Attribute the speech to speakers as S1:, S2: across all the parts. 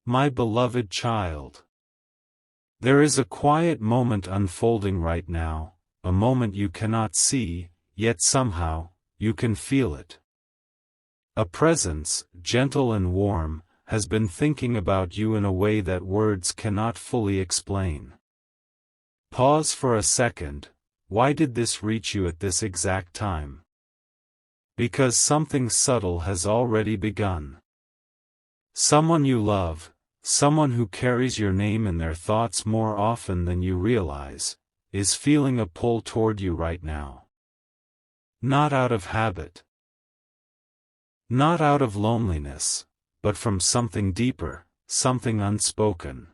S1: My beloved child. There is a quiet moment unfolding right now, a moment you cannot see, yet somehow, you can feel it. A presence, gentle and warm, has been thinking about you in a way that words cannot fully explain. Pause for a second. Why did this reach you at this exact time? Because something subtle has already begun. Someone you love, someone who carries your name in their thoughts more often than you realize, is feeling a pull toward you right now. Not out of habit. Not out of loneliness, but from something deeper, something unspoken.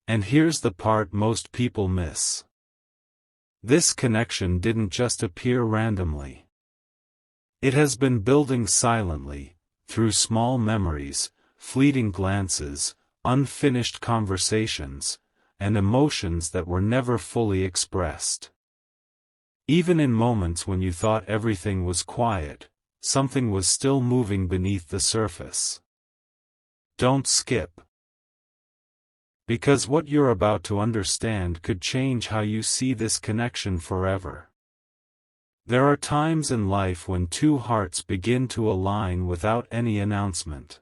S1: And here's the part most people miss. This connection didn't just appear randomly. It has been building silently, through small memories, fleeting glances, unfinished conversations, and emotions that were never fully expressed. Even in moments when you thought everything was quiet, something was still moving beneath the surface. Don't skip. Because what you're about to understand could change how you see this connection forever. There are times in life when two hearts begin to align without any announcement.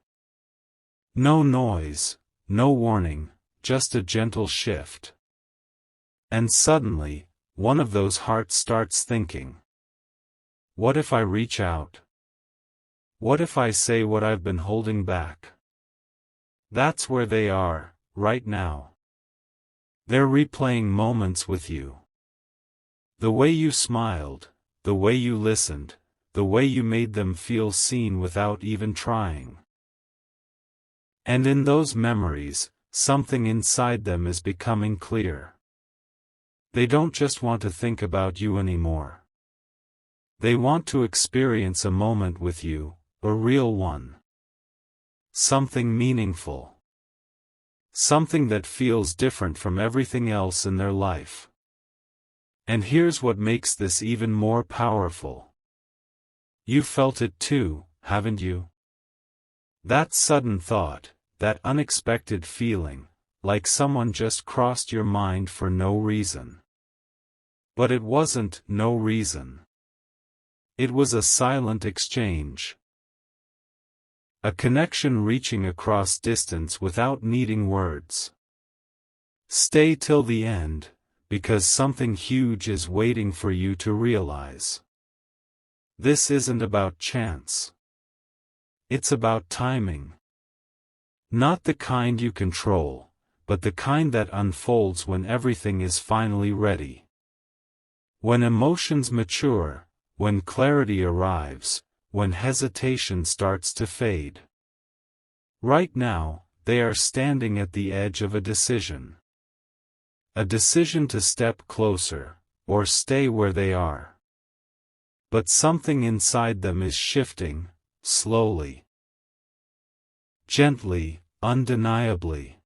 S1: No noise, no warning, just a gentle shift. And suddenly, one of those hearts starts thinking. What if I reach out? What if I say what I've been holding back? That's where they are, right now. They're replaying moments with you. The way you smiled, the way you listened, the way you made them feel seen without even trying. And in those memories, something inside them is becoming clear. They don't just want to think about you anymore. They want to experience a moment with you, a real one. Something meaningful. Something that feels different from everything else in their life. And here's what makes this even more powerful. You felt it too, haven't you? That sudden thought, that unexpected feeling, like someone just crossed your mind for no reason. But it wasn't no reason. It was a silent exchange. A connection reaching across distance without needing words. Stay till the end, because something huge is waiting for you to realize. This isn't about chance. It's about timing. Not the kind you control, but the kind that unfolds when everything is finally ready. When emotions mature, when clarity arrives, when hesitation starts to fade. Right now, they are standing at the edge of a decision. A decision to step closer, or stay where they are. But something inside them is shifting, slowly. Gently, undeniably.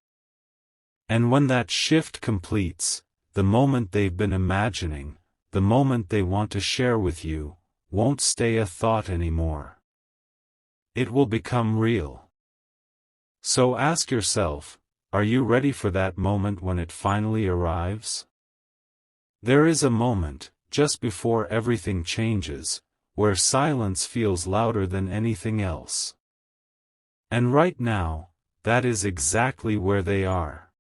S1: And when that shift completes, the moment they've been imagining, the moment they want to share with you, won't stay a thought anymore. It will become real. So ask yourself, are you ready for that moment when it finally arrives? There is a moment, just before everything changes, where silence feels louder than anything else. And right now, that is exactly where they are.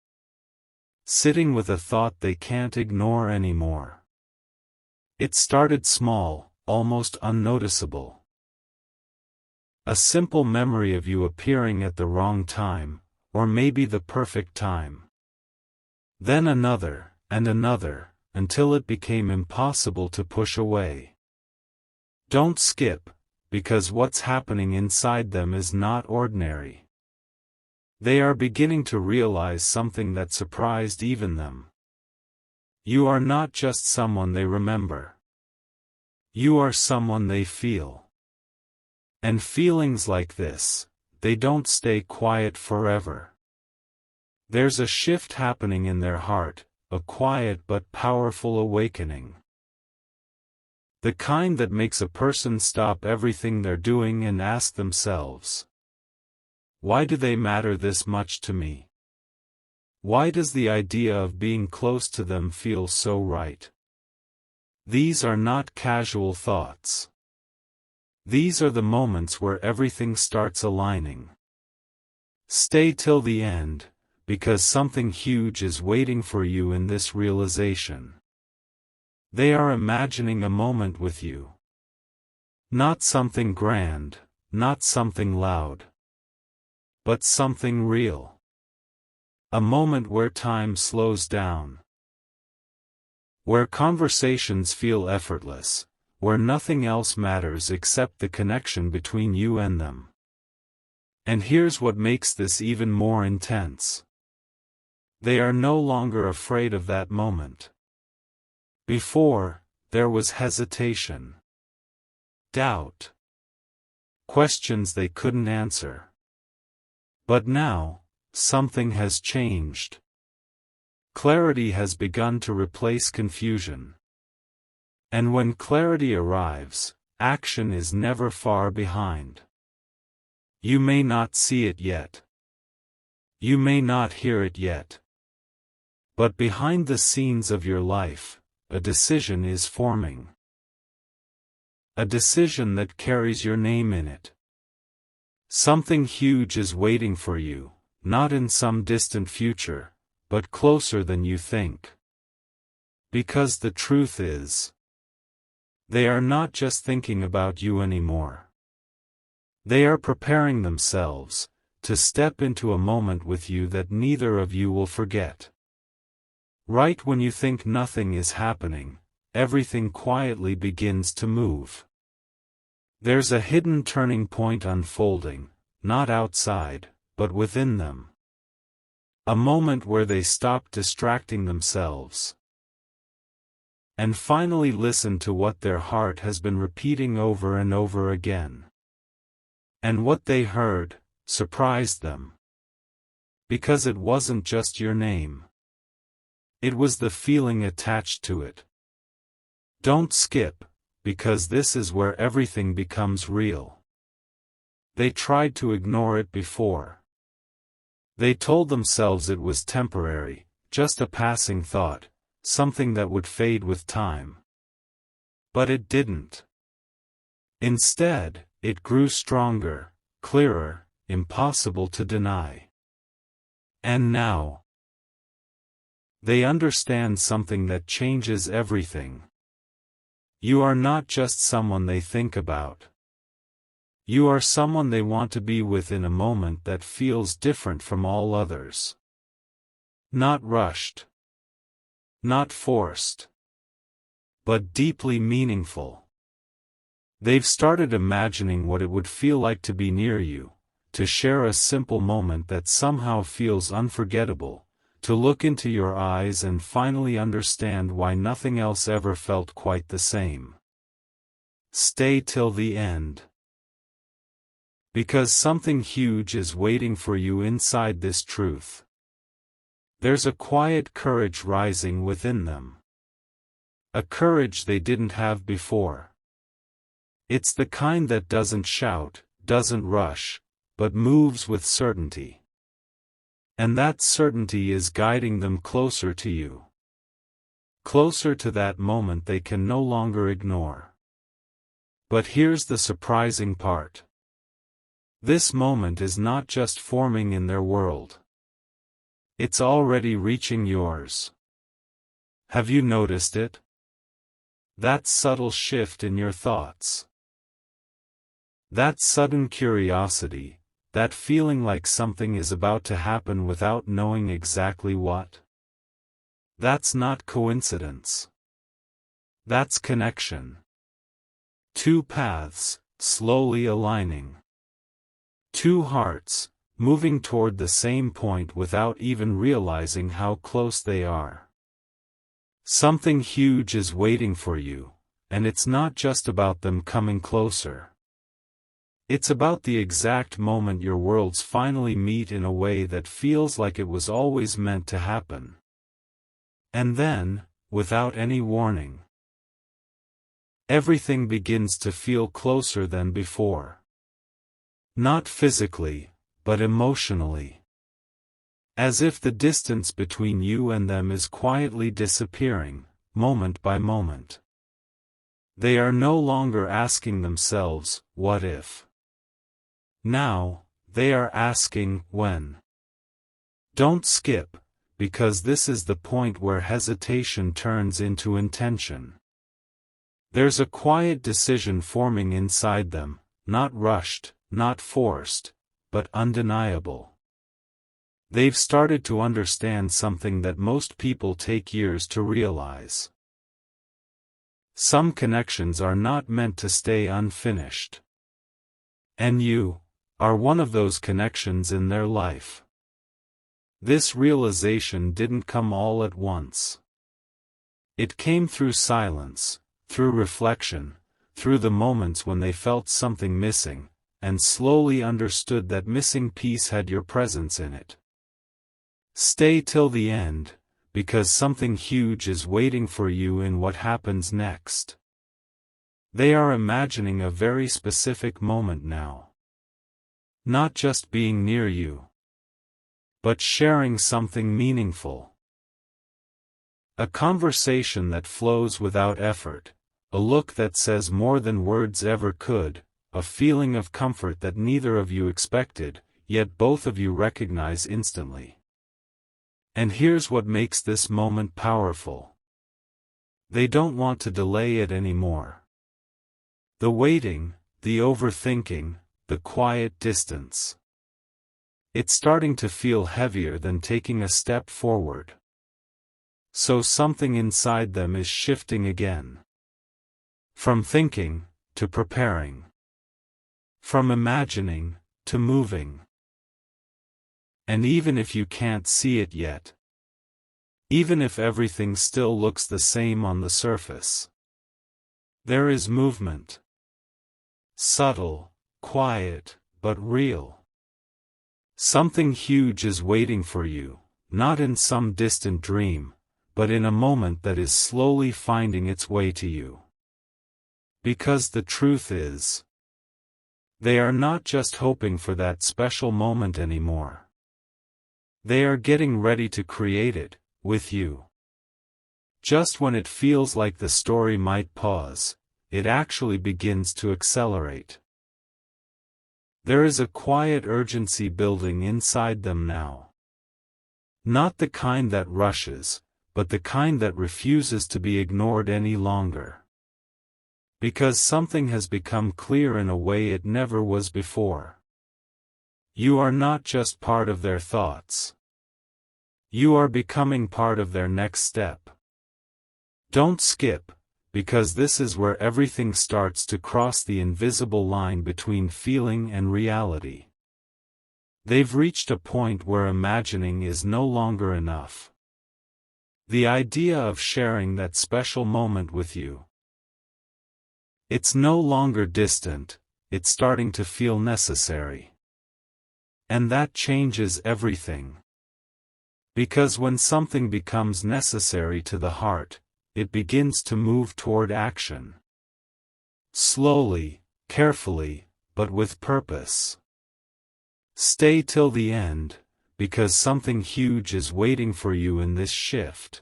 S1: Sitting with a thought they can't ignore anymore. It started small, almost unnoticeable. A simple memory of you appearing at the wrong time, or maybe the perfect time. Then another, and another, until it became impossible to push away. Don't skip, because what's happening inside them is not ordinary. They are beginning to realize something that surprised even them. You are not just someone they remember. You are someone they feel. And feelings like this, they don't stay quiet forever. There's a shift happening in their heart, a quiet but powerful awakening. The kind that makes a person stop everything they're doing and ask themselves, Why do they matter this much to me? Why does the idea of being close to them feel so right? These are not casual thoughts. These are the moments where everything starts aligning. Stay till the end, because something huge is waiting for you in this realization. They are imagining a moment with you. Not something grand, not something loud, but something real. A moment where time slows down. Where conversations feel effortless, where nothing else matters except the connection between you and them. And here's what makes this even more intense. They are no longer afraid of that moment. Before, there was hesitation, doubt, questions they couldn't answer. But now, something has changed. Clarity has begun to replace confusion. And when clarity arrives, action is never far behind. You may not see it yet. You may not hear it yet. But behind the scenes of your life, a decision is forming. A decision that carries your name in it. Something huge is waiting for you, not in some distant future, but closer than you think. Because the truth is, they are not just thinking about you anymore. They are preparing themselves to step into a moment with you that neither of you will forget. Right when you think nothing is happening, everything quietly begins to move. There's a hidden turning point unfolding, not outside, but within them. A moment where they stop distracting themselves and finally listen to what their heart has been repeating over and over again. And what they heard surprised them. Because it wasn't just your name. It was the feeling attached to it. Don't skip, because this is where everything becomes real. They tried to ignore it before. They told themselves it was temporary, just a passing thought, something that would fade with time. But it didn't. Instead, it grew stronger, clearer, impossible to deny. And now, they understand something that changes everything. You are not just someone they think about. You are someone they want to be with in a moment that feels different from all others. Not rushed. Not forced. But deeply meaningful. They've started imagining what it would feel like to be near you, to share a simple moment that somehow feels unforgettable, to look into your eyes and finally understand why nothing else ever felt quite the same. Stay till the end. Because something huge is waiting for you inside this truth. There's a quiet courage rising within them. A courage they didn't have before. It's the kind that doesn't shout, doesn't rush, but moves with certainty. And that certainty is guiding them closer to you. Closer to that moment they can no longer ignore. But here's the surprising part. This moment is not just forming in their world. It's already reaching yours. Have you noticed it? That subtle shift in your thoughts. That sudden curiosity, that feeling like something is about to happen without knowing exactly what. That's not coincidence. That's connection. Two paths, slowly aligning. Two hearts, moving toward the same point without even realizing how close they are. Something huge is waiting for you, and it's not just about them coming closer. It's about the exact moment your worlds finally meet in a way that feels like it was always meant to happen. And then, without any warning, everything begins to feel closer than before. Not physically, but emotionally. As if the distance between you and them is quietly disappearing, moment by moment. They are no longer asking themselves, what if? Now, they are asking, when? Don't skip, because this is the point where hesitation turns into intention. There's a quiet decision forming inside them, not rushed, not forced, but undeniable. They've started to understand something that most people take years to realize. Some connections are not meant to stay unfinished. And you are one of those connections in their life. This realization didn't come all at once. It came through silence, through reflection, through the moments when they felt something missing, and slowly understood that missing piece had your presence in it. Stay till the end, because something huge is waiting for you in what happens next. They are imagining a very specific moment now. Not just being near you, but sharing something meaningful. A conversation that flows without effort, a look that says more than words ever could, a feeling of comfort that neither of you expected, yet both of you recognize instantly. And here's what makes this moment powerful. They don't want to delay it anymore. The waiting, the overthinking, the quiet distance. It's starting to feel heavier than taking a step forward. So something inside them is shifting again. From thinking, to preparing. From imagining, to moving. And even if you can't see it yet, even if everything still looks the same on the surface, there is movement. Subtle, quiet, but real. Something huge is waiting for you, not in some distant dream, but in a moment that is slowly finding its way to you. Because the truth is, they are not just hoping for that special moment anymore. They are getting ready to create it, with you. Just when it feels like the story might pause, it actually begins to accelerate. There is a quiet urgency building inside them now. Not the kind that rushes, but the kind that refuses to be ignored any longer. Because something has become clear in a way it never was before. You are not just part of their thoughts. You are becoming part of their next step. Don't skip, because this is where everything starts to cross the invisible line between feeling and reality. They've reached a point where imagining is no longer enough. The idea of sharing that special moment with you. It's no longer distant, it's starting to feel necessary. And that changes everything. Because when something becomes necessary to the heart, it begins to move toward action. Slowly, carefully, but with purpose. Stay till the end, because something huge is waiting for you in this shift.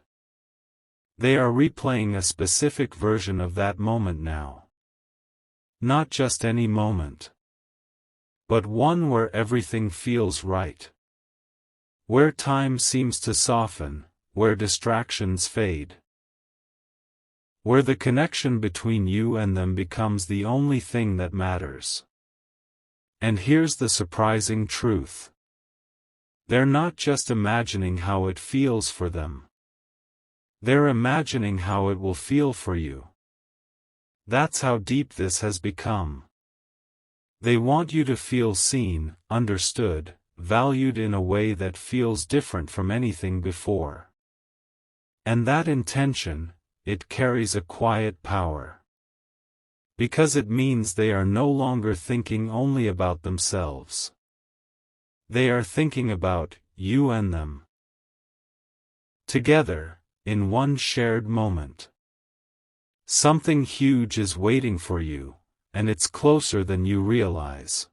S1: They are replaying a specific version of that moment now. Not just any moment, but one where everything feels right. Where time seems to soften, where distractions fade. Where the connection between you and them becomes the only thing that matters. And here's the surprising truth. They're not just imagining how it feels for them. They're imagining how it will feel for you. That's how deep this has become. They want you to feel seen, understood, valued in a way that feels different from anything before. And that intention, it carries a quiet power. Because it means they are no longer thinking only about themselves. They are thinking about you and them. Together, in one shared moment. Something huge is waiting for you, and it's closer than you realize.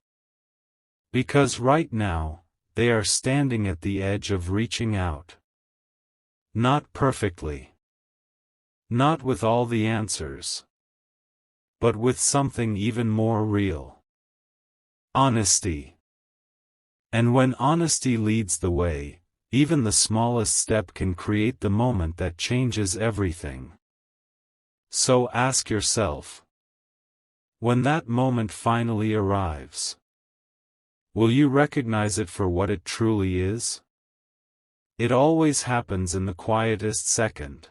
S1: Because right now, they are standing at the edge of reaching out. Not perfectly. Not with all the answers. But with something even more real. Honesty. And when honesty leads the way, even the smallest step can create the moment that changes everything. So ask yourself, when that moment finally arrives, will you recognize it for what it truly is? It always happens in the quietest second.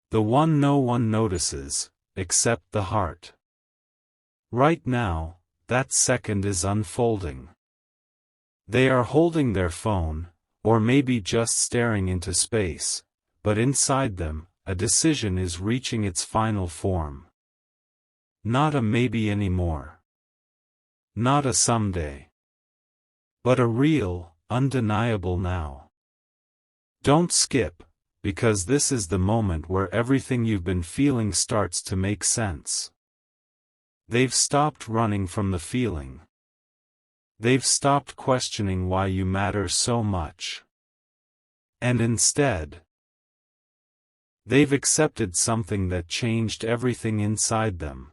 S1: The one no one notices, except the heart. Right now, that second is unfolding. They are holding their phone, or maybe just staring into space, but inside them, a decision is reaching its final form. Not a maybe anymore. Not a someday. But a real, undeniable now. Don't skip, because this is the moment where everything you've been feeling starts to make sense. They've stopped running from the feeling. They've stopped questioning why you matter so much. And instead, they've accepted something that changed everything inside them.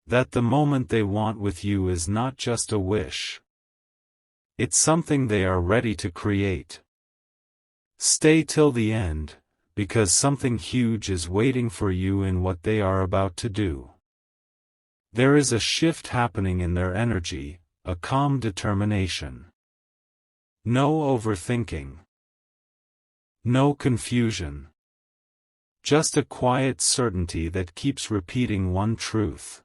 S1: That the moment they want with you is not just a wish. It's something they are ready to create. Stay till the end, because something huge is waiting for you in what they are about to do. There is a shift happening in their energy, a calm determination. No overthinking. No confusion. Just a quiet certainty that keeps repeating one truth.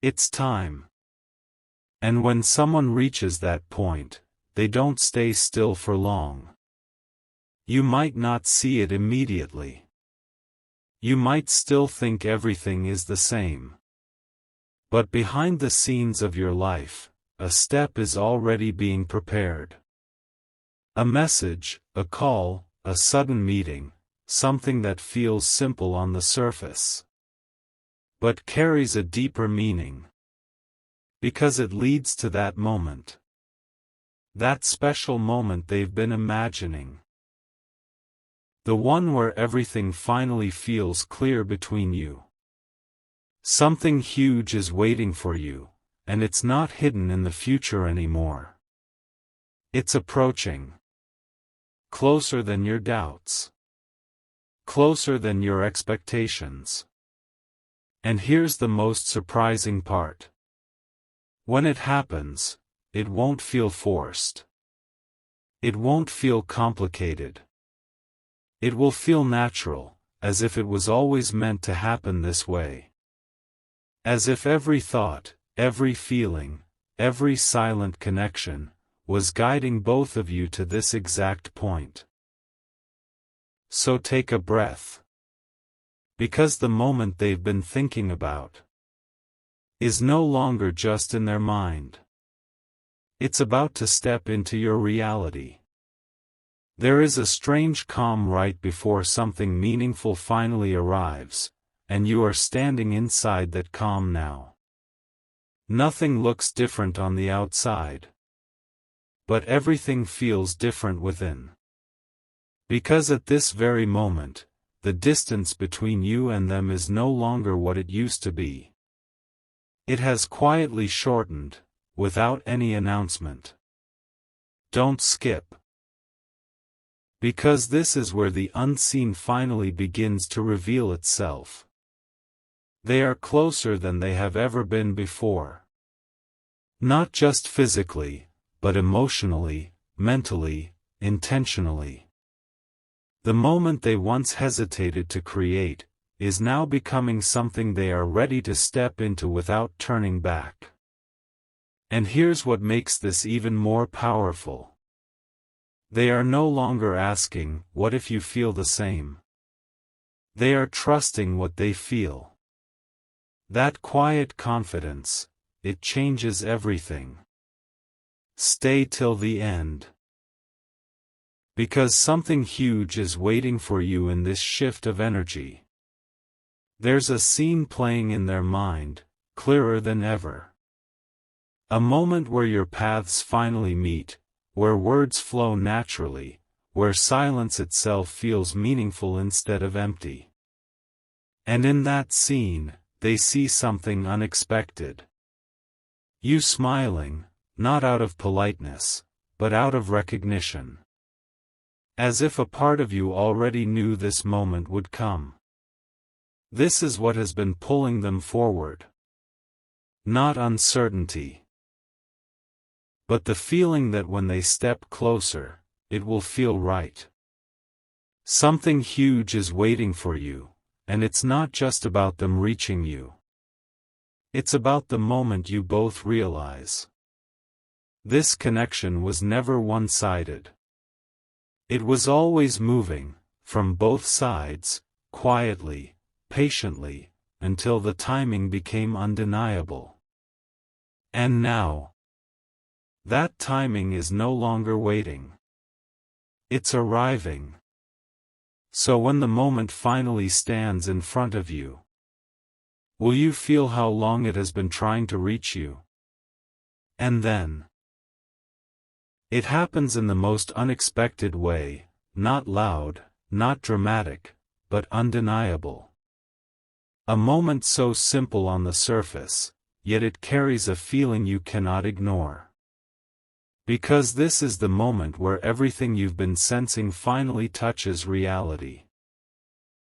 S1: It's time. And when someone reaches that point, they don't stay still for long. You might not see it immediately. You might still think everything is the same. But behind the scenes of your life, a step is already being prepared. A message, a call, a sudden meeting, something that feels simple on the surface, but carries a deeper meaning. Because it leads to that moment. That special moment they've been imagining. The one where everything finally feels clear between you. Something huge is waiting for you, and it's not hidden in the future anymore. It's approaching. Closer than your doubts. Closer than your expectations. And here's the most surprising part. When it happens, it won't feel forced. It won't feel complicated. It will feel natural, as if it was always meant to happen this way. As if every thought, every feeling, every silent connection, was guiding both of you to this exact point. So take a breath. Because the moment they've been thinking about is no longer just in their mind. It's about to step into your reality. There is a strange calm right before something meaningful finally arrives, and you are standing inside that calm now. Nothing looks different on the outside. But everything feels different within. Because at this very moment, the distance between you and them is no longer what it used to be. It has quietly shortened, without any announcement. Don't skip. Because this is where the unseen finally begins to reveal itself. They are closer than they have ever been before. Not just physically, but emotionally, mentally, intentionally. The moment they once hesitated to create, is now becoming something they are ready to step into without turning back. And here's what makes this even more powerful. They are no longer asking, "What if you feel the same?" They are trusting what they feel. That quiet confidence, it changes everything. Stay till the end. Because something huge is waiting for you in this shift of energy. There's a scene playing in their mind, clearer than ever. A moment where your paths finally meet, where words flow naturally, where silence itself feels meaningful instead of empty. And in that scene, they see something unexpected. You smiling, not out of politeness, but out of recognition. As if a part of you already knew this moment would come. This is what has been pulling them forward. Not uncertainty, but the feeling that when they step closer, it will feel right. Something huge is waiting for you, and it's not just about them reaching you. It's about the moment you both realize. This connection was never one-sided. It was always moving, from both sides, quietly, patiently, until the timing became undeniable. And now, that timing is no longer waiting. It's arriving. So when the moment finally stands in front of you, will you feel how long it has been trying to reach you? And then, it happens in the most unexpected way, not loud, not dramatic, but undeniable. A moment so simple on the surface, yet it carries a feeling you cannot ignore. Because this is the moment where everything you've been sensing finally touches reality.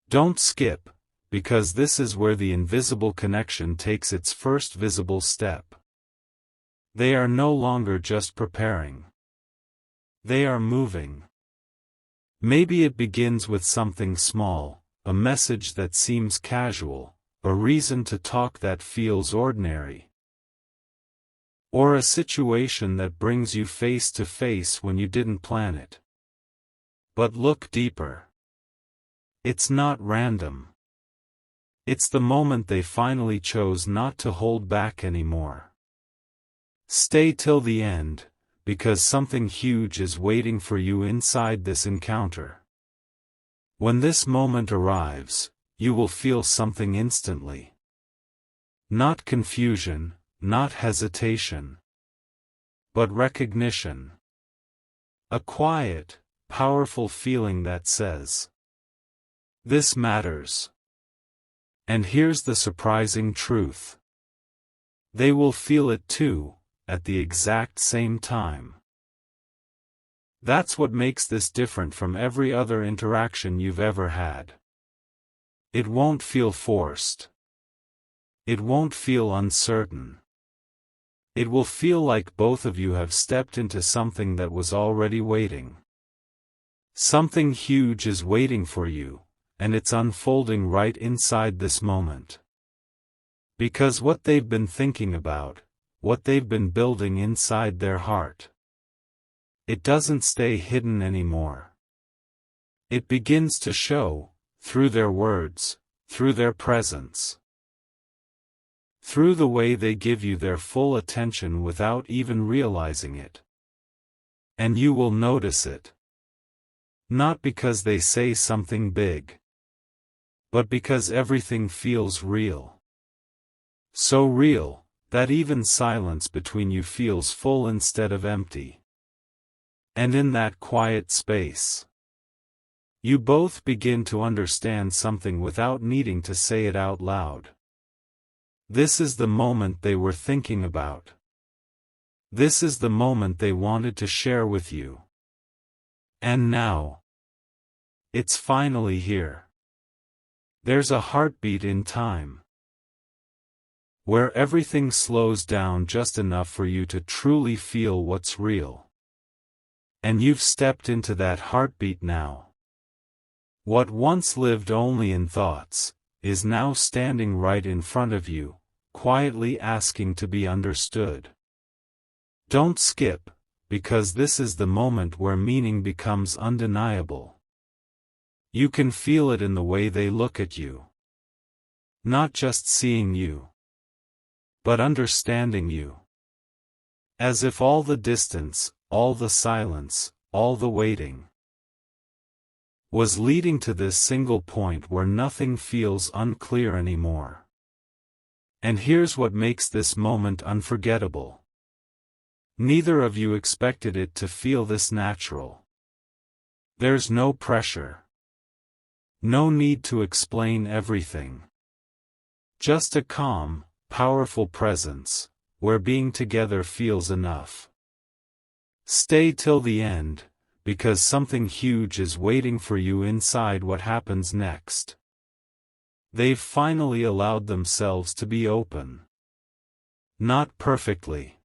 S1: Don't skip, because this is where the invisible connection takes its first visible step. They are no longer just preparing. They are moving. Maybe it begins with something small, a message that seems casual, a reason to talk that feels ordinary. Or a situation that brings you face to face when you didn't plan it. But look deeper. It's not random. It's the moment they finally chose not to hold back anymore. Stay till the end, because something huge is waiting for you inside this encounter. When this moment arrives, you will feel something instantly. Not confusion, not hesitation, but recognition. A quiet, powerful feeling that says, "This matters." And here's the surprising truth. They will feel it too, at the exact same time. That's what makes this different from every other interaction you've ever had. It won't feel forced. It won't feel uncertain. It will feel like both of you have stepped into something that was already waiting. Something huge is waiting for you, and it's unfolding right inside this moment. Because what they've been thinking about, what they've been building inside their heart, it doesn't stay hidden anymore. It begins to show, through their words, through their presence. Through the way they give you their full attention without even realizing it. And you will notice it. Not because they say something big, but because everything feels real. So real, that even silence between you feels full instead of empty. And in that quiet space, you both begin to understand something without needing to say it out loud. This is the moment they were thinking about. This is the moment they wanted to share with you. And now, it's finally here. There's a heartbeat in time, where everything slows down just enough for you to truly feel what's real. And you've stepped into that heartbeat now. What once lived only in thoughts, is now standing right in front of you, quietly asking to be understood. Don't skip, because this is the moment where meaning becomes undeniable. You can feel it in the way they look at you. Not just seeing you, but understanding you. As if all the distance, all the silence, all the waiting, was leading to this single point where nothing feels unclear anymore. And here's what makes this moment unforgettable. Neither of you expected it to feel this natural. There's no pressure. No need to explain everything. Just a calm, powerful presence, where being together feels enough. Stay till the end, because something huge is waiting for you inside what happens next. They've finally allowed themselves to be open. Not perfectly.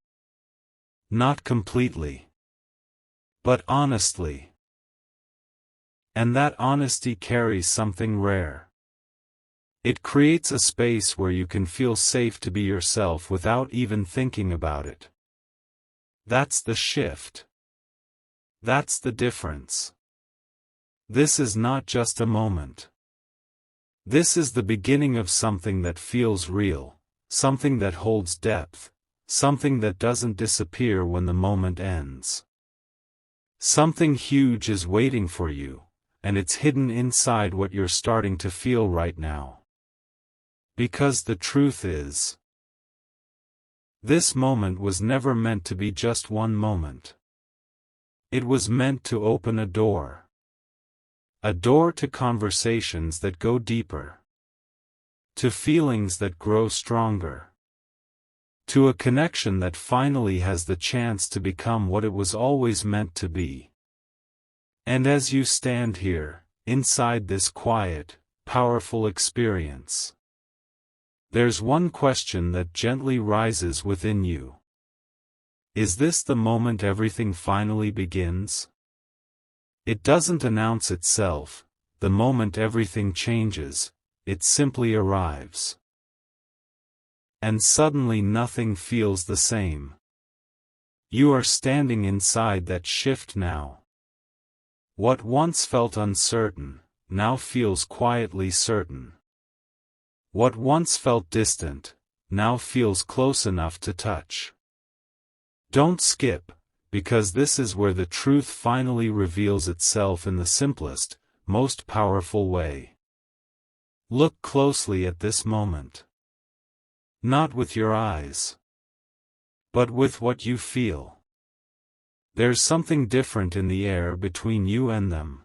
S1: Not completely. But honestly. And that honesty carries something rare. It creates a space where you can feel safe to be yourself without even thinking about it. That's the shift. That's the difference. This is not just a moment. This is the beginning of something that feels real, something that holds depth, something that doesn't disappear when the moment ends. Something huge is waiting for you, and it's hidden inside what you're starting to feel right now. Because the truth is, this moment was never meant to be just one moment. It was meant to open a door. A door to conversations that go deeper. To feelings that grow stronger. To a connection that finally has the chance to become what it was always meant to be. And as you stand here, inside this quiet, powerful experience, there's one question that gently rises within you. Is this the moment everything finally begins? It doesn't announce itself, the moment everything changes, it simply arrives. And suddenly nothing feels the same. You are standing inside that shift now. What once felt uncertain, now feels quietly certain. What once felt distant, now feels close enough to touch. Don't skip, because this is where the truth finally reveals itself in the simplest, most powerful way. Look closely at this moment. Not with your eyes, but with what you feel. There's something different in the air between you and them.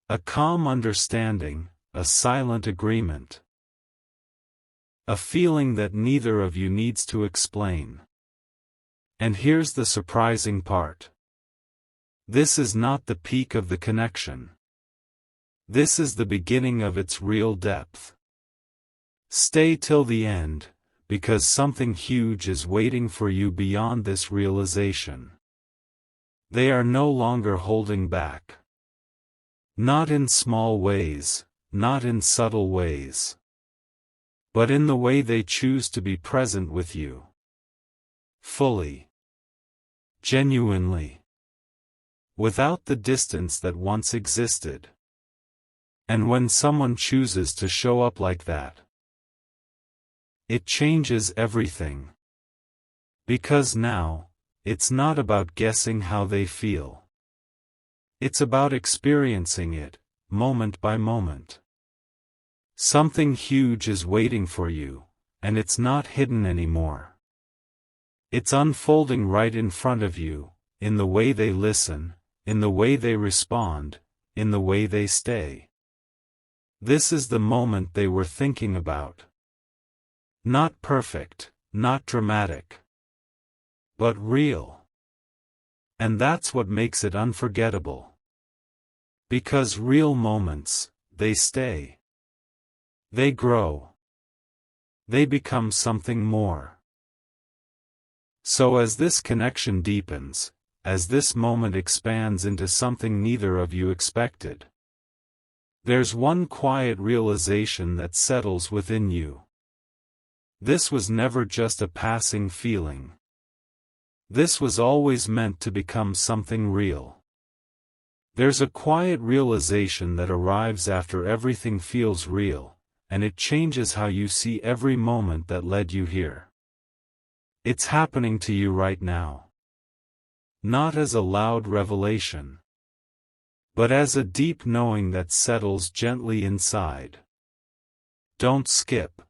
S1: A calm understanding, a silent agreement. A feeling that neither of you needs to explain. And here's the surprising part. This is not the peak of the connection. This is the beginning of its real depth. Stay till the end, because something huge is waiting for you beyond this realization. They are no longer holding back. Not in small ways, not in subtle ways. But in the way they choose to be present with you. Fully. Genuinely. Without the distance that once existed. And when someone chooses to show up like that, it changes everything. Because now, it's not about guessing how they feel. It's about experiencing it, moment by moment. Something huge is waiting for you, and it's not hidden anymore. It's unfolding right in front of you, in the way they listen, in the way they respond, in the way they stay. This is the moment they were thinking about. Not perfect, not dramatic, but real. And that's what makes it unforgettable. Because real moments, they stay. They grow. They become something more. So as this connection deepens, as this moment expands into something neither of you expected, there's one quiet realization that settles within you. This was never just a passing feeling. This was always meant to become something real. There's a quiet realization that arrives after everything feels real, and it changes how you see every moment that led you here. It's happening to you right now. Not as a loud revelation, but as a deep knowing that settles gently inside. Don't skip.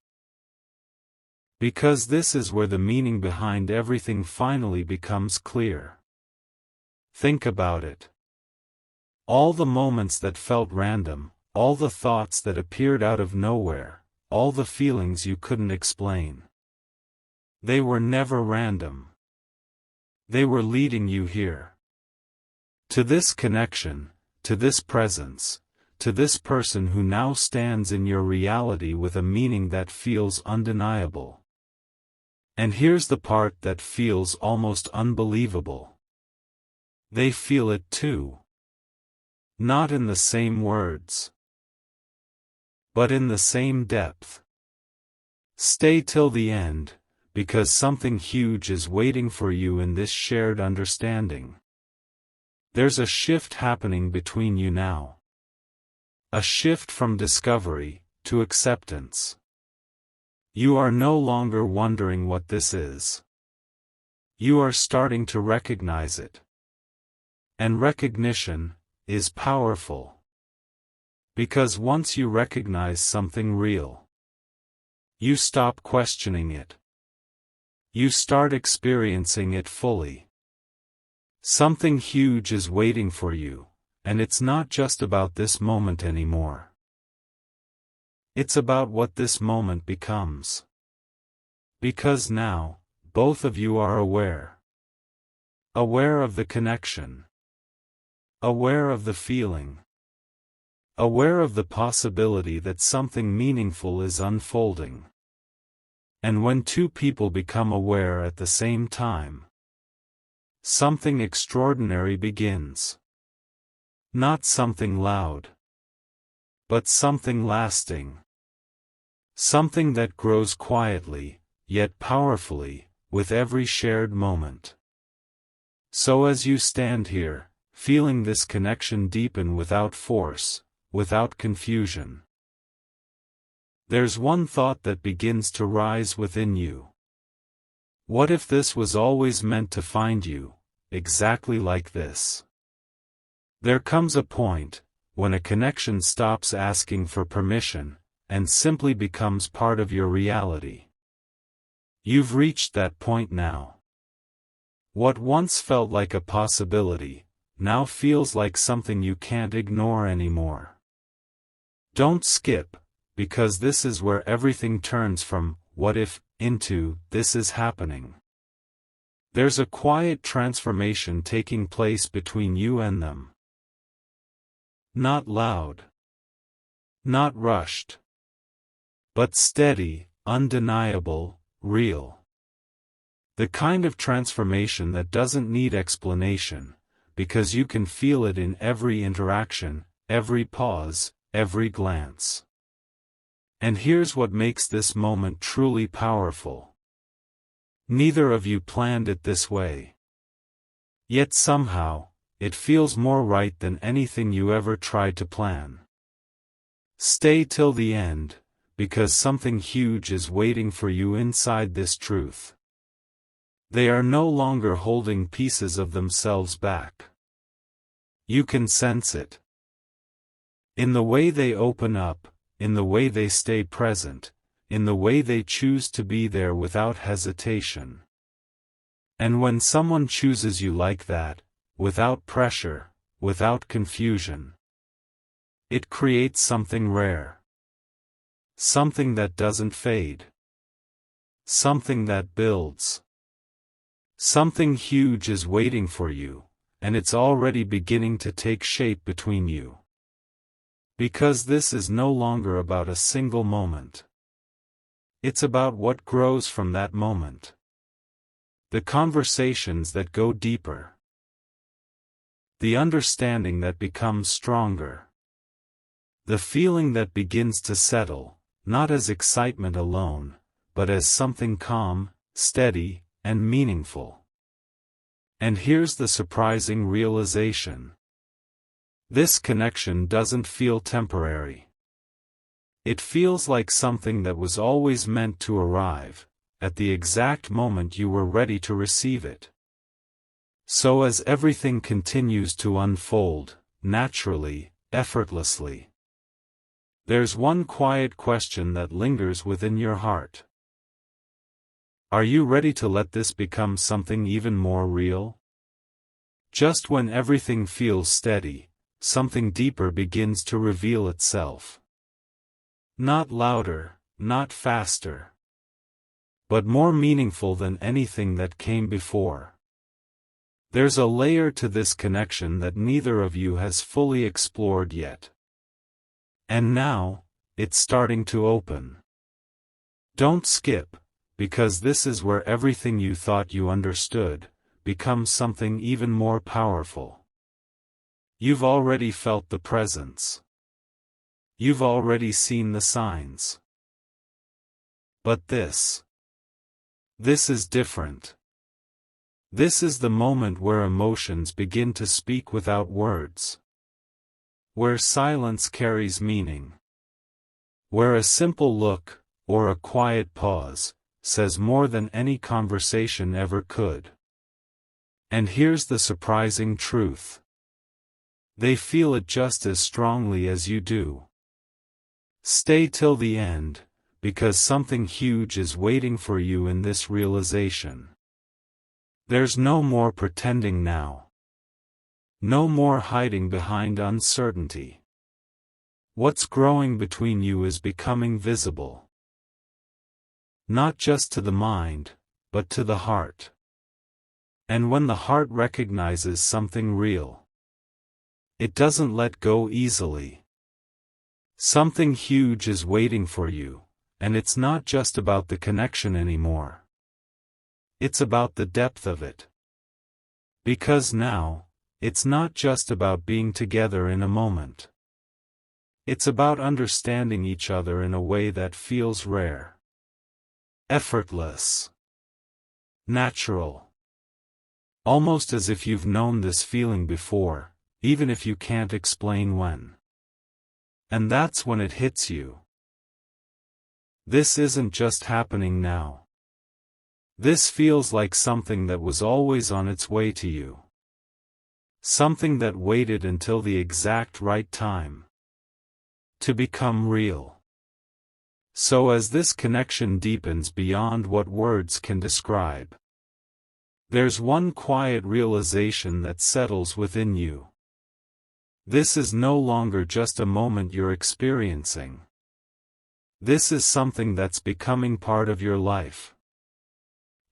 S1: Because this is where the meaning behind everything finally becomes clear. Think about it. All the moments that felt random, all the thoughts that appeared out of nowhere, all the feelings you couldn't explain. They were never random. They were leading you here. To this connection, to this presence, to this person who now stands in your reality with a meaning that feels undeniable. And here's the part that feels almost unbelievable. They feel it too. Not in the same words, but in the same depth. Stay till the end, because something huge is waiting for you in this shared understanding. There's a shift happening between you now. A shift from discovery to acceptance. You are no longer wondering what this is. You are starting to recognize it. And recognition is powerful. Because once you recognize something real, you stop questioning it. You start experiencing it fully. Something huge is waiting for you, and it's not just about this moment anymore. It's about what this moment becomes. Because now, both of you are aware. Aware of the connection. Aware of the feeling. Aware of the possibility that something meaningful is unfolding. And when two people become aware at the same time, something extraordinary begins. Not something loud, but something lasting. Something that grows quietly, yet powerfully, with every shared moment. So as you stand here, feeling this connection deepen without force, without confusion, there's one thought that begins to rise within you. What if this was always meant to find you, exactly like this? There comes a point, when a connection stops asking for permission, and simply becomes part of your reality. You've reached that point now. What once felt like a possibility, now feels like something you can't ignore anymore. Don't skip, because this is where everything turns from, what if, into, this is happening. There's a quiet transformation taking place between you and them. Not loud. Not rushed. But steady, undeniable, real. The kind of transformation that doesn't need explanation, because you can feel it in every interaction, every pause, every glance. And here's what makes this moment truly powerful. Neither of you planned it this way. Yet somehow, it feels more right than anything you ever tried to plan. Stay till the end, because something huge is waiting for you inside this truth. They are no longer holding pieces of themselves back. You can sense it. In the way they open up, in the way they stay present, in the way they choose to be there without hesitation. And when someone chooses you like that, without pressure, without confusion, it creates something rare. Something that doesn't fade. Something that builds. Something huge is waiting for you, and it's already beginning to take shape between you. Because this is no longer about a single moment. It's about what grows from that moment. The conversations that go deeper. The understanding that becomes stronger. The feeling that begins to settle, not as excitement alone, but as something calm, steady, and meaningful. And here's the surprising realization. This connection doesn't feel temporary. It feels like something that was always meant to arrive, at the exact moment you were ready to receive it. So as everything continues to unfold, naturally, effortlessly, there's one quiet question that lingers within your heart. Are you ready to let this become something even more real? Just when everything feels steady, something deeper begins to reveal itself. Not louder, not faster, but more meaningful than anything that came before. There's a layer to this connection that neither of you has fully explored yet. And now, it's starting to open. Don't skip, because this is where everything you thought you understood becomes something even more powerful. You've already felt the presence. You've already seen the signs. But this is different. This is the moment where emotions begin to speak without words. Where silence carries meaning. Where a simple look, or a quiet pause, says more than any conversation ever could. And here's the surprising truth. They feel it just as strongly as you do. Stay till the end, because something huge is waiting for you in this realization. There's no more pretending now. No more hiding behind uncertainty. What's growing between you is becoming visible. Not just to the mind, but to the heart. And when the heart recognizes something real, it doesn't let go easily. Something huge is waiting for you, and it's not just about the connection anymore. It's about the depth of it. Because now, it's not just about being together in a moment. It's about understanding each other in a way that feels rare. Effortless. Natural. Almost as if you've known this feeling before, even if you can't explain when. And that's when it hits you. This isn't just happening now. This feels like something that was always on its way to you. Something that waited until the exact right time to become real. So as this connection deepens beyond what words can describe, there's one quiet realization that settles within you. This is no longer just a moment you're experiencing. This is something that's becoming part of your life.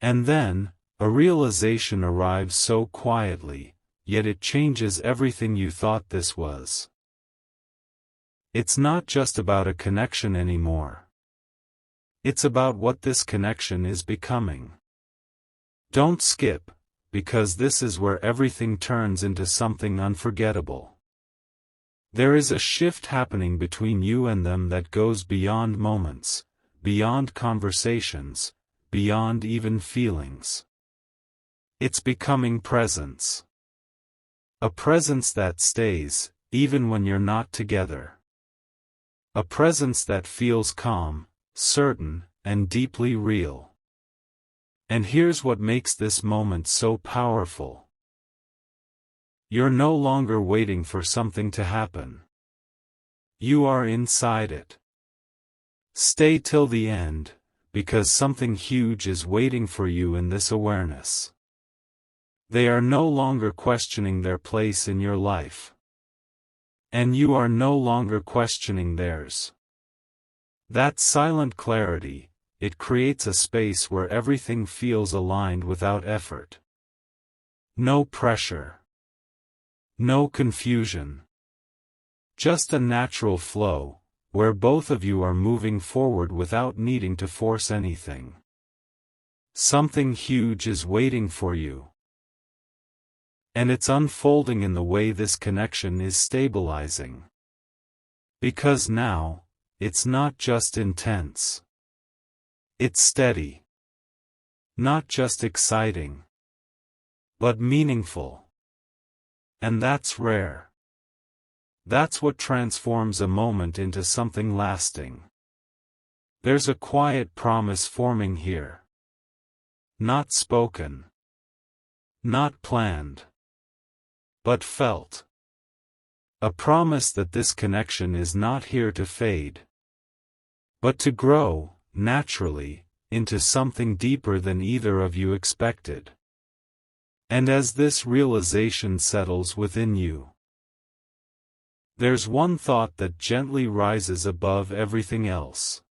S1: And then, a realization arrives so quietly, yet it changes everything you thought this was. It's not just about a connection anymore. It's about what this connection is becoming. Don't skip, because this is where everything turns into something unforgettable. There is a shift happening between you and them that goes beyond moments, beyond conversations, beyond even feelings. It's becoming presence. A presence that stays, even when you're not together. A presence that feels calm, certain, and deeply real. And here's what makes this moment so powerful. You're no longer waiting for something to happen. You are inside it. Stay till the end, because something huge is waiting for you in this awareness. They are no longer questioning their place in your life. And you are no longer questioning theirs. That silent clarity, it creates a space where everything feels aligned without effort. No pressure. No confusion. Just a natural flow, where both of you are moving forward without needing to force anything. Something huge is waiting for you. And it's unfolding in the way this connection is stabilizing. Because now, it's not just intense. It's steady. Not just exciting, but meaningful. And that's rare. That's what transforms a moment into something lasting. There's a quiet promise forming here. Not spoken. Not planned. But felt. A promise that this connection is not here to fade, but to grow, naturally, into something deeper than either of you expected. And as this realization settles within you, there's one thought that gently rises above everything else.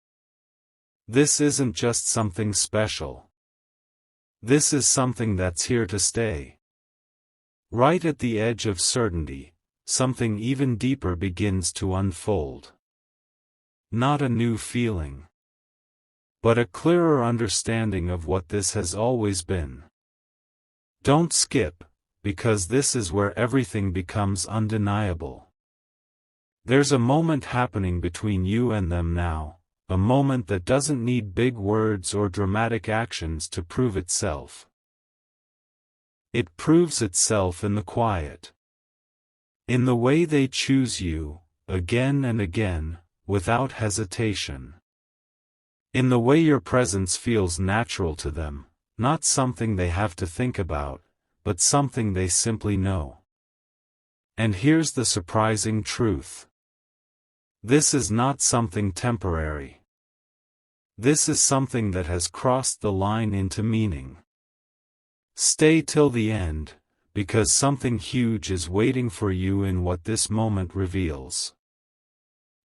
S1: This isn't just something special. This is something that's here to stay. Right at the edge of certainty, something even deeper begins to unfold. Not a new feeling, but a clearer understanding of what this has always been. Don't skip, because this is where everything becomes undeniable. There's a moment happening between you and them now, a moment that doesn't need big words or dramatic actions to prove itself. It proves itself in the quiet. In the way they choose you, again and again, without hesitation. In the way your presence feels natural to them, not something they have to think about, but something they simply know. And here's the surprising truth. This is not something temporary. This is something that has crossed the line into meaning. Stay till the end, because something huge is waiting for you in what this moment reveals.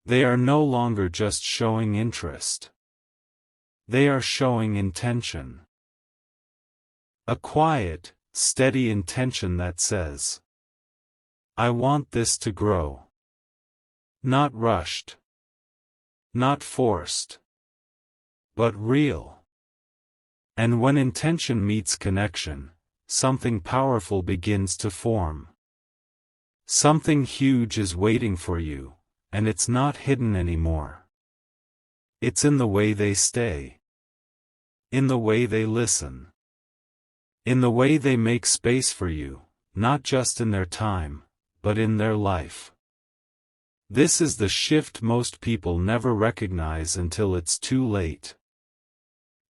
S1: They are no longer just showing interest. They are showing intention. A quiet, steady intention that says, I want this to grow. Not rushed. Not forced. But real. And when intention meets connection, something powerful begins to form. Something huge is waiting for you, and it's not hidden anymore. It's in the way they stay. In the way they listen. In the way they make space for you, not just in their time, but in their life. This is the shift most people never recognize until it's too late.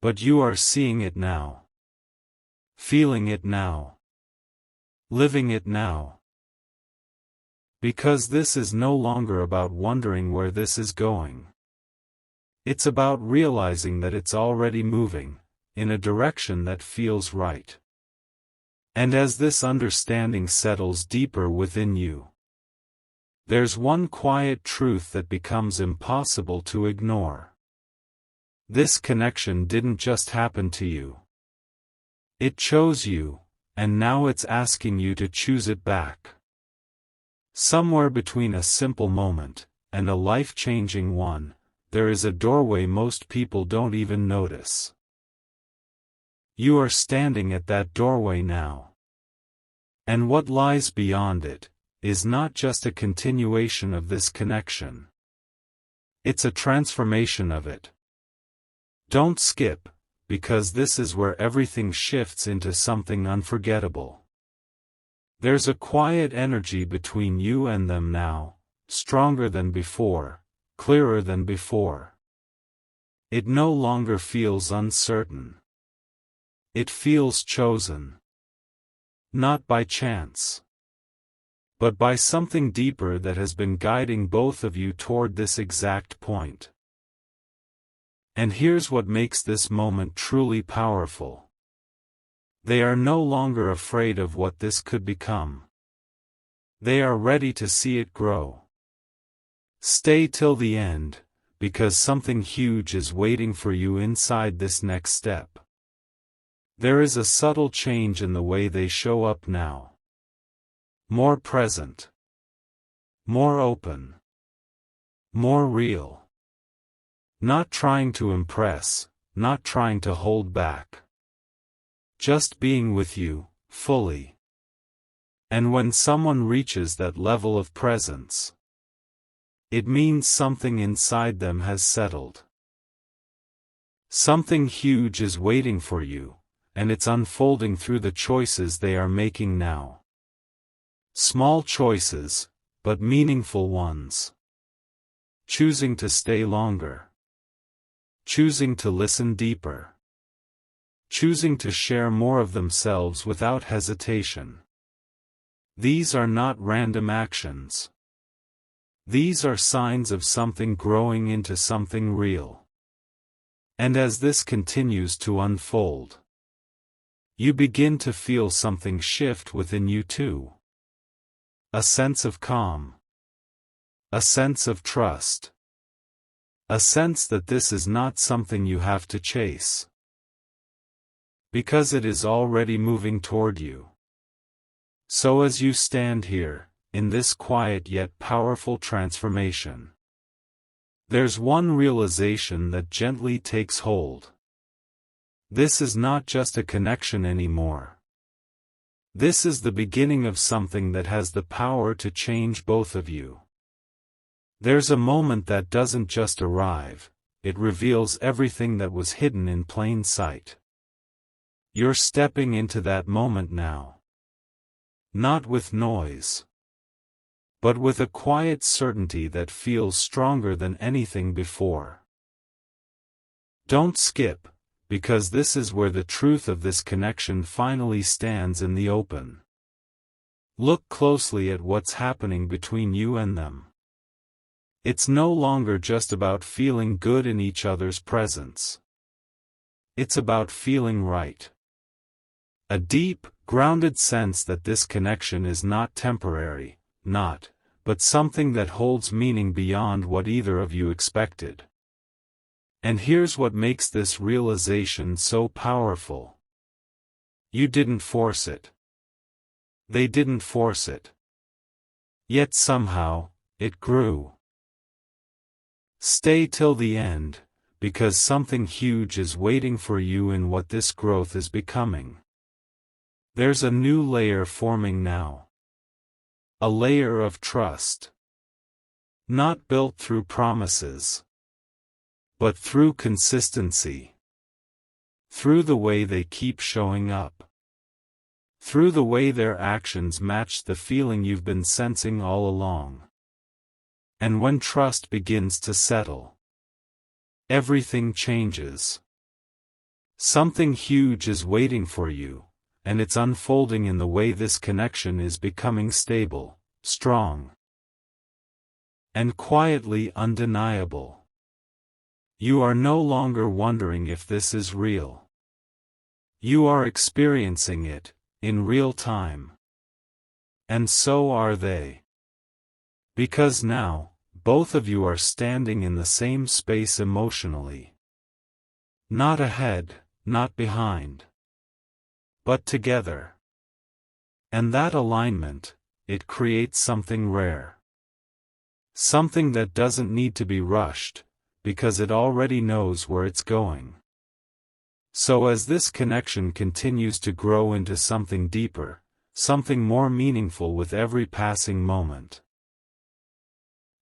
S1: But you are seeing it now. Feeling it now. Living it now. Because this is no longer about wondering where this is going. It's about realizing that it's already moving, in a direction that feels right. And as this understanding settles deeper within you, there's one quiet truth that becomes impossible to ignore. This connection didn't just happen to you. It chose you, and now it's asking you to choose it back. Somewhere between a simple moment and a life-changing one, there is a doorway most people don't even notice. You are standing at that doorway now. And what lies beyond it is not just a continuation of this connection. It's a transformation of it. Don't skip, because this is where everything shifts into something unforgettable. There's a quiet energy between you and them now, stronger than before, clearer than before. It no longer feels uncertain. It feels chosen. Not by chance, but by something deeper that has been guiding both of you toward this exact point. And here's what makes this moment truly powerful. They are no longer afraid of what this could become. They are ready to see it grow. Stay till the end, because something huge is waiting for you inside this next step. There is a subtle change in the way they show up now. More present. More open. More real. Not trying to impress, not trying to hold back. Just being with you, fully. And when someone reaches that level of presence, it means something inside them has settled. Something huge is waiting for you, and it's unfolding through the choices they are making now. Small choices, but meaningful ones. Choosing to stay longer. Choosing to listen deeper. Choosing to share more of themselves without hesitation. These are not random actions. These are signs of something growing into something real. And as this continues to unfold, you begin to feel something shift within you too. A sense of calm. A sense of trust. A sense that this is not something you have to chase, because it is already moving toward you. So as you stand here, in this quiet yet powerful transformation, there's one realization that gently takes hold. This is not just a connection anymore. This is the beginning of something that has the power to change both of you. There's a moment that doesn't just arrive, it reveals everything that was hidden in plain sight. You're stepping into that moment now. Not with noise, but with a quiet certainty that feels stronger than anything before. Don't skip, because this is where the truth of this connection finally stands in the open. Look closely at what's happening between you and them. It's no longer just about feeling good in each other's presence. It's about feeling right. A deep, grounded sense that this connection is not temporary, but something that holds meaning beyond what either of you expected. And here's what makes this realization so powerful. You didn't force it. They didn't force it. Yet somehow, it grew. Stay till the end, because something huge is waiting for you in what this growth is becoming. There's a new layer forming now. A layer of trust. Not built through promises, but through consistency. Through the way they keep showing up. Through the way their actions match the feeling you've been sensing all along. And when trust begins to settle, everything changes. Something huge is waiting for you, and it's unfolding in the way this connection is becoming stable, strong, and quietly undeniable. You are no longer wondering if this is real. You are experiencing it, in real time. And so are they. Because now, both of you are standing in the same space emotionally. Not ahead, not behind, but together. And that alignment, it creates something rare. Something that doesn't need to be rushed, because it already knows where it's going. So as this connection continues to grow into something deeper, something more meaningful with every passing moment,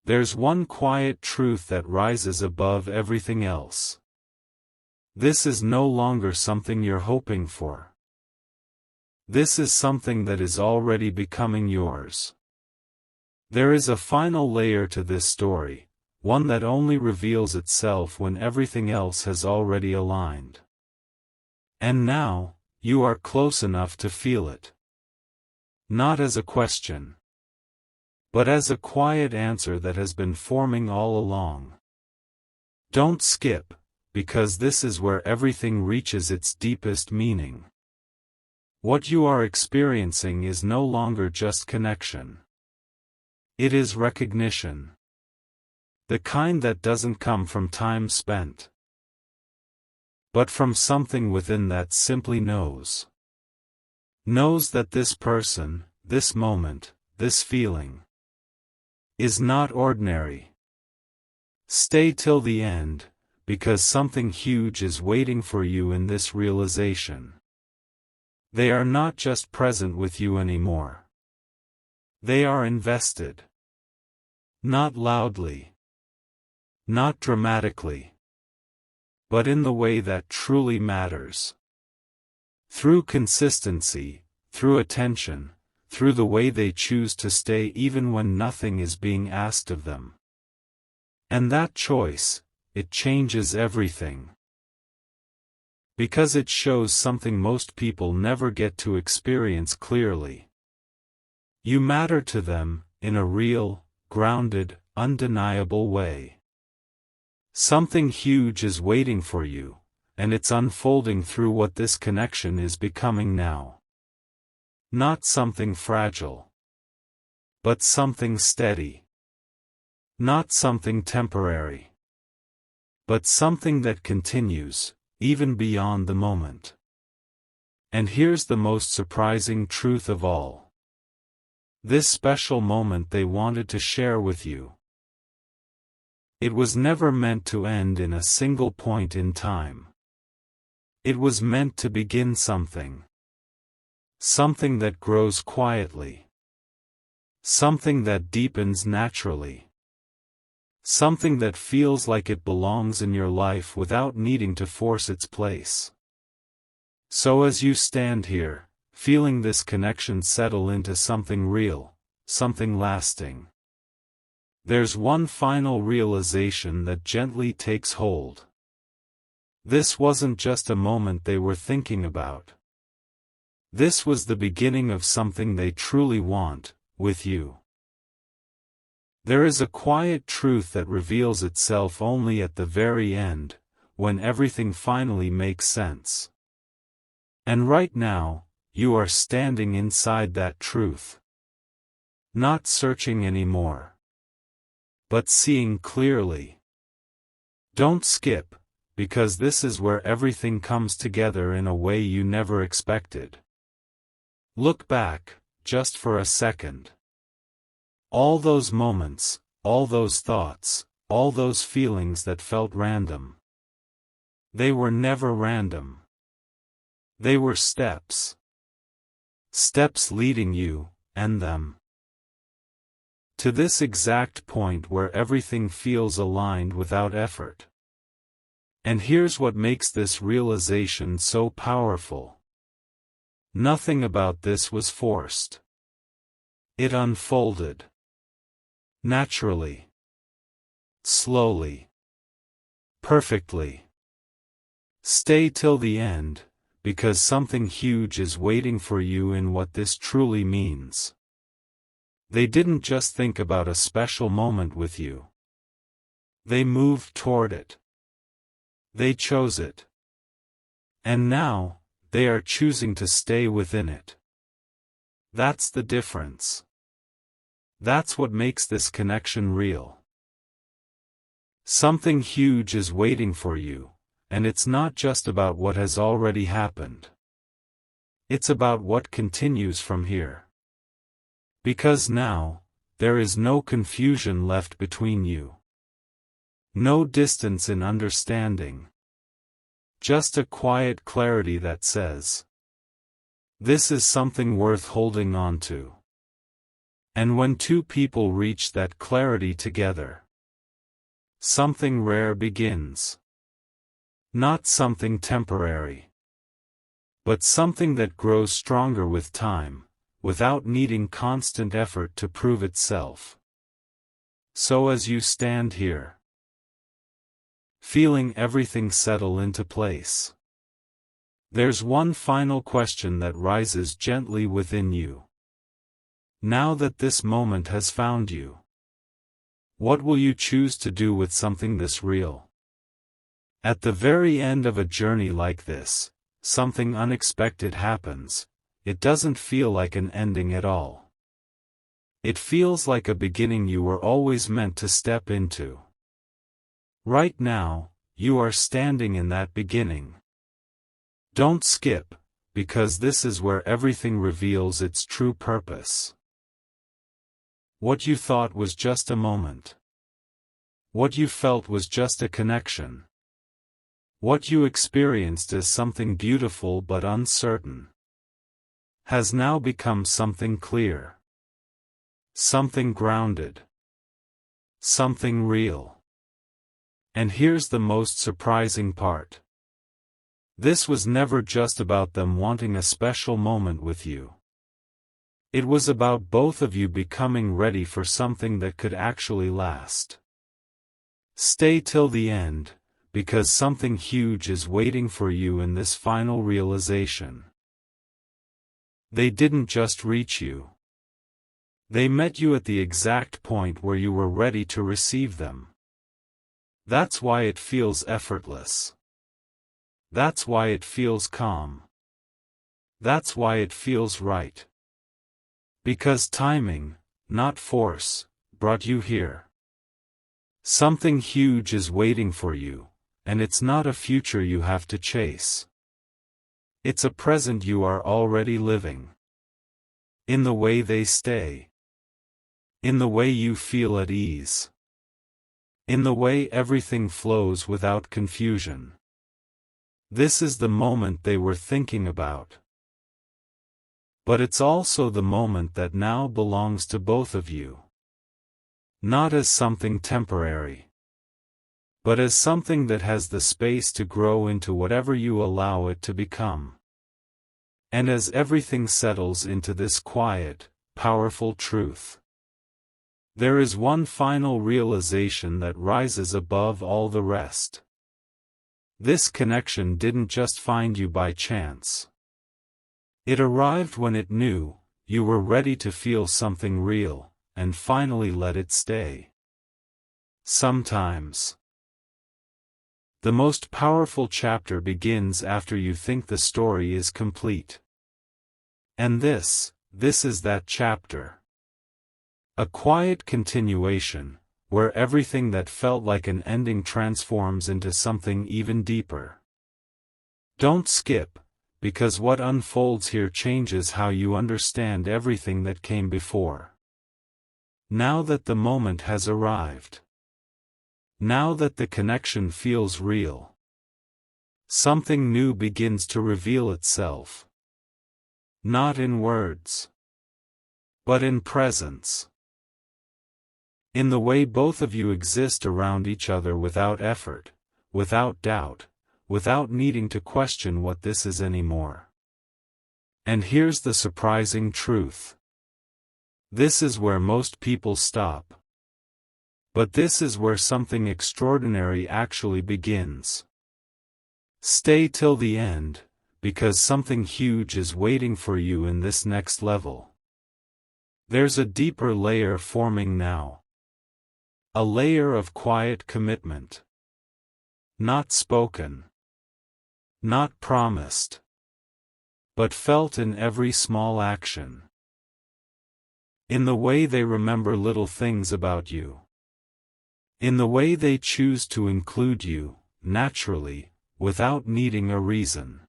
S1: there's one quiet truth that rises above everything else. This is no longer something you're hoping for. This is something that is already becoming yours. There is a final layer to this story, one that only reveals itself when everything else has already aligned. And now, you are close enough to feel it. Not as a question, but as a quiet answer that has been forming all along. Don't skip, because this is where everything reaches its deepest meaning. What you are experiencing is no longer just connection. It is recognition. The kind that doesn't come from time spent, but from something within that simply knows. Knows that this person, this moment, this feeling, is not ordinary. Stay till the end, because something huge is waiting for you in this realization. They are not just present with you anymore. They are invested. Not loudly. Not dramatically. But in the way that truly matters. Through consistency, through attention, through the way they choose to stay even when nothing is being asked of them. And that choice, it changes everything. Because it shows something most people never get to experience clearly. You matter to them, in a real, grounded, undeniable way. Something huge is waiting for you, and it's unfolding through what this connection is becoming now. Not something fragile, but something steady. Not something temporary, but something that continues, even beyond the moment. And here's the most surprising truth of all. This special moment they wanted to share with you. It was never meant to end in a single point in time. It was meant to begin something. Something that grows quietly. Something that deepens naturally. Something that feels like it belongs in your life without needing to force its place. So as you stand here, feeling this connection settle into something real, something lasting, there's one final realization that gently takes hold. This wasn't just a moment they were thinking about. This was the beginning of something they truly want, with you. There is a quiet truth that reveals itself only at the very end, when everything finally makes sense. And right now, you are standing inside that truth. Not searching anymore, but seeing clearly. Don't skip, because this is where everything comes together in a way you never expected. Look back, just for a second. All those moments, all those thoughts, all those feelings that felt random. They were never random. They were steps. Steps leading you, and them, to this exact point where everything feels aligned without effort. And here's what makes this realization so powerful. Nothing about this was forced. It unfolded. Naturally. Slowly. Perfectly. Stay till the end, because something huge is waiting for you in what this truly means. They didn't just think about a special moment with you. They moved toward it. They chose it. And now, they are choosing to stay within it. That's the difference. That's what makes this connection real. Something huge is waiting for you, and it's not just about what has already happened. It's about what continues from here. Because now, there is no confusion left between you. No distance in understanding. Just a quiet clarity that says, this is something worth holding on to. And when two people reach that clarity together, something rare begins. Not something temporary, but something that grows stronger with time, without needing constant effort to prove itself. So as you stand here, feeling everything settle into place, there's one final question that rises gently within you. Now that this moment has found you, what will you choose to do with something this real? At the very end of a journey like this, something unexpected happens. It doesn't feel like an ending at all. It feels like a beginning you were always meant to step into. Right now, you are standing in that beginning. Don't skip, because this is where everything reveals its true purpose. What you thought was just a moment. What you felt was just a connection. What you experienced as something beautiful but uncertain has now become something clear. Something grounded. Something real. And here's the most surprising part. This was never just about them wanting a special moment with you. It was about both of you becoming ready for something that could actually last. Stay till the end, because something huge is waiting for you in this final realization. They didn't just reach you. They met you at the exact point where you were ready to receive them. That's why it feels effortless. That's why it feels calm. That's why it feels right. Because timing, not force, brought you here. Something huge is waiting for you, and it's not a future you have to chase. It's a present you are already living. In the way they stay. In the way you feel at ease. In the way everything flows without confusion. This is the moment they were thinking about. But it's also the moment that now belongs to both of you. Not as something temporary, but as something that has the space to grow into whatever you allow it to become. And as everything settles into this quiet, powerful truth, there is one final realization that rises above all the rest. This connection didn't just find you by chance. It arrived when it knew you were ready to feel something real, and finally let it stay. Sometimes, the most powerful chapter begins after you think the story is complete. And this is that chapter. A quiet continuation, where everything that felt like an ending transforms into something even deeper. Don't skip, because what unfolds here changes how you understand everything that came before. Now that the moment has arrived. Now that the connection feels real. Something new begins to reveal itself. Not in words, but in presence. In the way both of you exist around each other without effort, without doubt, without needing to question what this is anymore. And here's the surprising truth. This is where most people stop. But this is where something extraordinary actually begins. Stay till the end, because something huge is waiting for you in this next level. There's a deeper layer forming now. A layer of quiet commitment. Not spoken. Not promised. But felt in every small action. In the way they remember little things about you. In the way they choose to include you, naturally, without needing a reason.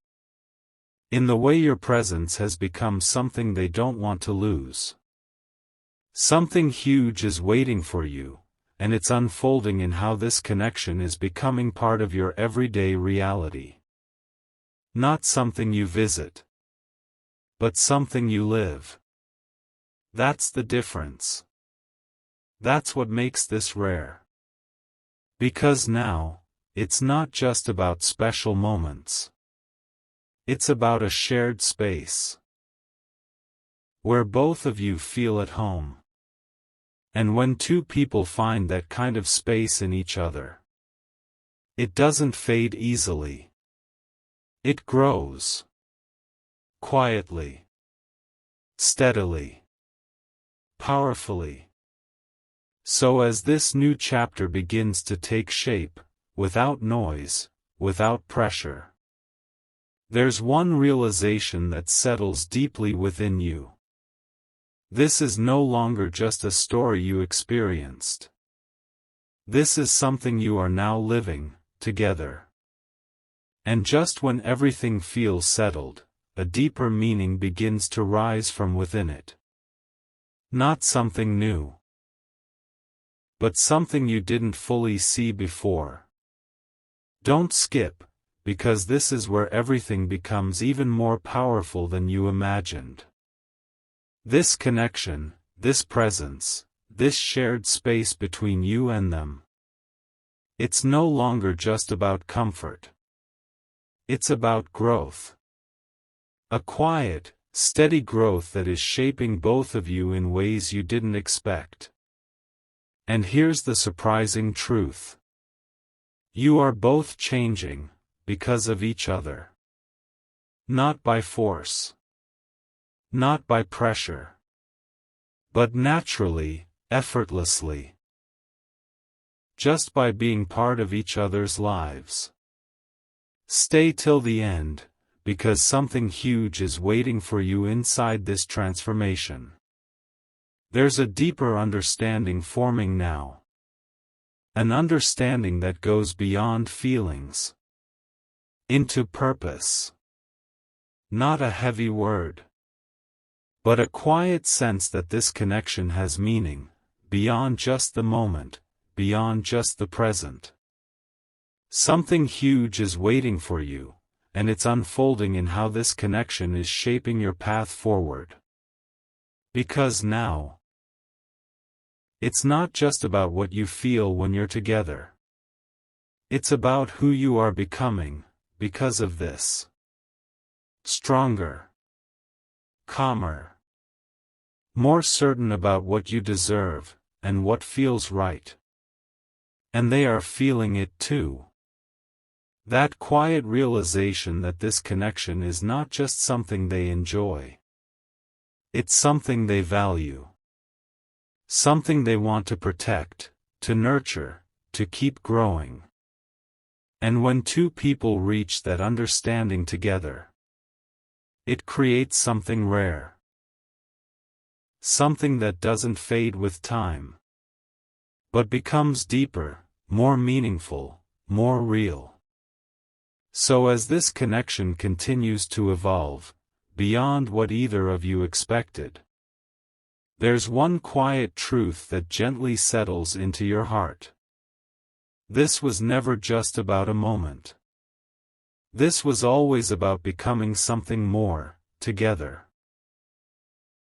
S1: In the way your presence has become something they don't want to lose. Something huge is waiting for you, and it's unfolding in how this connection is becoming part of your everyday reality. Not something you visit, but something you live. That's the difference. That's what makes this rare. Because now, it's not just about special moments. It's about a shared space. Where both of you feel at home. And when two people find that kind of space in each other, it doesn't fade easily. It grows. Quietly. Steadily. Powerfully. So as this new chapter begins to take shape, without noise, without pressure, there's one realization that settles deeply within you. This is no longer just a story you experienced. This is something you are now living, together. And just when everything feels settled, a deeper meaning begins to rise from within it. Not something new, but something you didn't fully see before. Don't skip, because this is where everything becomes even more powerful than you imagined. This connection, this presence, this shared space between you and them. It's no longer just about comfort. It's about growth. A quiet, steady growth that is shaping both of you in ways you didn't expect. And here's the surprising truth. You are both changing, because of each other. Not by force. Not by pressure. But naturally, effortlessly. just by being part of each other's lives. Stay till the end, because something huge is waiting for you inside this transformation. There's a deeper understanding forming now. An understanding that goes beyond feelings into purpose. Not a heavy word, but a quiet sense that this connection has meaning, beyond just the moment, beyond just the present. Something huge is waiting for you, and it's unfolding in how this connection is shaping your path forward. Because now, it's not just about what you feel when you're together. It's about who you are becoming, because of this. Stronger, calmer, more certain about what you deserve, and what feels right. And they are feeling it too. That quiet realization that this connection is not just something they enjoy. It's something they value. Something they want to protect, to nurture, to keep growing. And when two people reach that understanding together, it creates something rare. Something that doesn't fade with time, but becomes deeper, more meaningful, more real. So as this connection continues to evolve, beyond what either of you expected, there's one quiet truth that gently settles into your heart. This was never just about a moment. This was always about becoming something more, together.